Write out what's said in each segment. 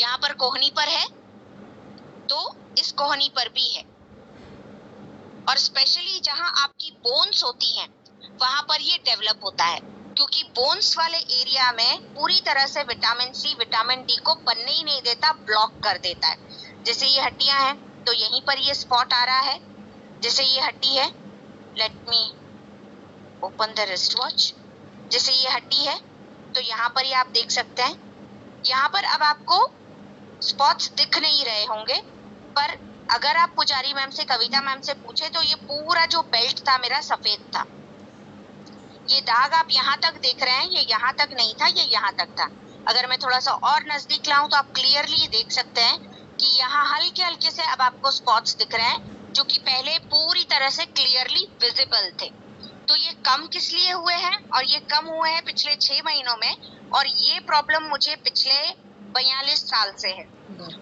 यहाँ पर कोहनी पर है तो इस कोहनी पर भी है, और स्पेशली जहां आपकी बोन्स होती हैं वहां पर ये डेवलप होता है, क्योंकि बोन्स वाले एरिया में पूरी तरह से विटामिन सी विटामिन डी को बनने ही नहीं देता, ब्लॉक कर देता है। जैसे ये हड्डियां हैं तो यहीं पर ये स्पॉट आ रहा है, जैसे ये हड्डी है, let me open the wrist watch, जैसे ये हड्डी है तो यहाँ पर ये आप देख सकते हैं, यहाँ पर अब आपको स्पॉट्स दिख नहीं रहे होंगे, पर अगर आप पुजारी मैम से, कविता मैम से पूछे तो ये पूरा जो बेल्ट था मेरा सफेद था। ये दाग आप यहाँ तक देख रहे हैं, ये यहाँ तक नहीं था, ये यहाँ तक था। अगर मैं थोड़ा सा और नजदीक लाऊं तो आप क्लियरली देख सकते हैं कि यहाँ हल्के हल्के से अब आपको स्पॉट्स दिख रहे हैं, जो कि पहले पूरी तरह से क्लियरली विजिबल थे। तो ये कम किस लिए हुए हैं, और ये कम हुए हैं पिछले 6 महीनों में, और ये प्रॉब्लम मुझे पिछले 42 साल से है।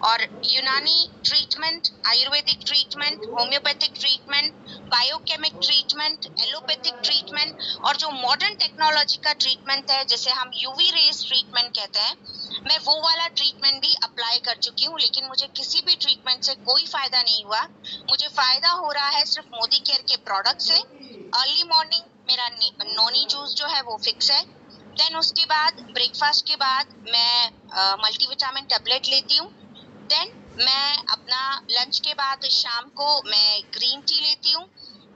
और यूनानी treatment, Ayurvedic treatment, homeopathic treatment, biochemic treatment, allopathic treatment, और जो मॉडर्न टेक्नोलॉजी का ट्रीटमेंट है जिसे हम यूवी रेज ट्रीटमेंट कहते हैं, मैं वो वाला ट्रीटमेंट भी अप्लाई कर चुकी हूँ, लेकिन मुझे किसी भी ट्रीटमेंट से कोई फायदा नहीं हुआ। मुझे फायदा हो रहा है सिर्फ मोदी केयर के प्रोडक्ट से। अर्ली मॉर्निंग मेरा नोनी जूस जो है वो फिक्स है। देन उसके बाद ब्रेकफास्ट के बाद मैं मल्टीविटामिन टैबलेट लेती हूँ। देन मैं अपना लंच के बाद शाम को मैं ग्रीन टी लेती हूँ।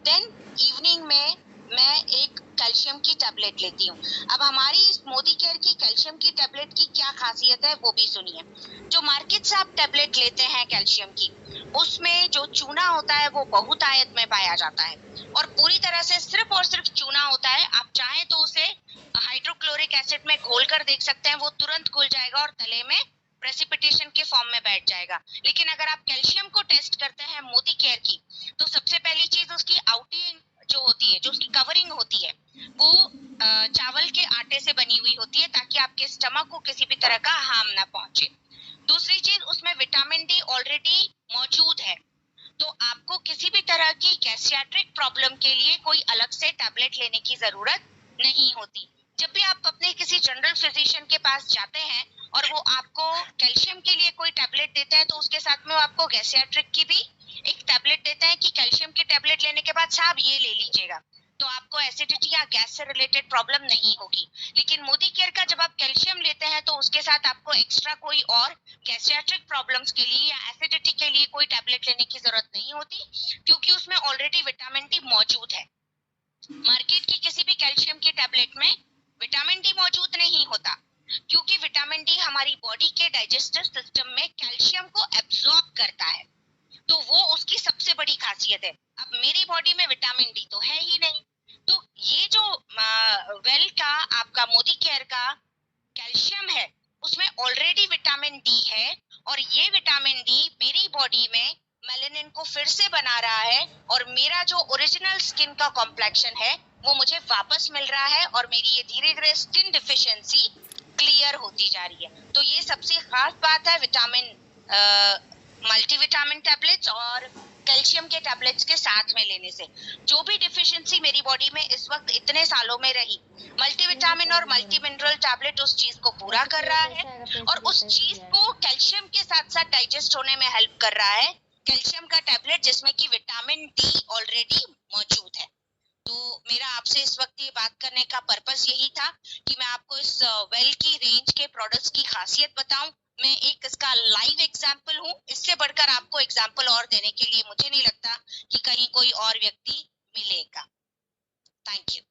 देन इवनिंग में मैं एक कैल्शियम की टैबलेट लेती हूँ। अब हमारी इस मोदी केयर की कैल्शियम की टैबलेट की क्या खासियत है वो भी सुनिए। जो मार्केट से आप टैबलेट लेते हैं कैल्शियम की, उसमें जो चूना होता है वो बहुत आयत में पाया जाता है, और पूरी तरह से सिर्फ और सिर्फ चूना होता है। आप चाहें तो उसे हाइड्रोक्लोरिक एसिड में घोल कर देख सकते हैं, वो तुरंत घुल जाएगा और तले में प्रेसिपिटेशन के फॉर्म में बैठ जाएगा। लेकिन अगर आप कैल्शियम को टेस्ट करते हैं मोदी केयर की, तो सबसे पहली चीज उसकी आउटिंग जो होती है, जो उसकी कवरिंग होती है, वो चावल के आटे से बनी हुई होती है, ताकि आपके स्टमक को किसी भी तरह का हार्म ना पहुंचे। दूसरी चीज, उसमें विटामिन डी ऑलरेडी मौजूद है, तो आपको किसी भी तरह की गैस्ट्रिक प्रॉब्लम के लिए कोई अलग से टैबलेट लेने की जरूरत नहीं होती। जब भी आप अपने किसी जनरल फिजिशियन के पास जाते हैं और वो आपको कैल्शियम के लिए कोई टैबलेट देते हैं, तो उसके साथ में वो आपको गैस्ट्रिक की भी एक टैबलेट देते हैं कि कैल्शियम की टैबलेट लेने के बाद साहब ये ले लीजिएगा, तो आपको एसिडिटी या गैस से रिलेटेड प्रॉब्लम नहीं होगी। लेकिन मोदी केयर का जब आप कैल्शियम लेते हैं तो उसके साथ आपको एक्स्ट्रा कोई और गैस्ट्रिक प्रॉब्लम्स के लिए या एसिडिटी के लिए कोई टैबलेट लेने की जरूरत नहीं होती, क्योंकि उसमें ऑलरेडी विटामिन डी मौजूद है। मार्केट की किसी भी कैल्शियम की टैबलेट में विटामिन डी मौजूद नहीं होता, क्योंकि विटामिन डी हमारी बॉडी के डाइजेस्टिव सिस्टम में कैल्शियम को एब्जॉर्ब करता है, तो वो उसकी सबसे बड़ी खासियत है। अब मेरी बॉडी में विटामिन डी तो है ही नहीं, तो ये जो वेल का आपका मोदी केयर का कैल्शियम है उसमें ऑलरेडी विटामिन डी है, और ये विटामिन डी मेरी बॉडी में मेलेनिन को फिर से बना रहा है, और मेरा जो ओरिजिनल स्किन का कॉम्प्लेक्शन है वो मुझे वापस मिल रहा है, और मेरी ये धीरे धीरे स्किन डिफिशियंसी क्लियर होती जा रही है। तो ये सबसे खास बात है विटामिन मल्टीविटामिन टैबलेट्स और कैल्शियम के टैबलेट्स के साथ में लेने से। जो भी डिफिशियंसी मेरी बॉडी में इस वक्त इतने सालों में रही, मल्टीविटामिन और मल्टी मिनरल टैबलेट उस चीज को पूरा कर रहा है, और उस चीज को कैल्शियम के साथ साथ डाइजेस्ट होने में हेल्प कर रहा है कैल्शियम का टैबलेट, जिसमें कि विटामिन डी ऑलरेडी मौजूद है। तो मेरा आपसे इस वक्त ये बात करने का पर्पस यही था कि मैं आपको इस वेल की रेंज के प्रोडक्ट्स की खासियत बताऊं। मैं एक इसका लाइव एग्जाम्पल हूँ, इससे बढ़कर आपको एग्जाम्पल और देने के लिए मुझे नहीं लगता कि कहीं कोई और व्यक्ति मिलेगा। Thank you.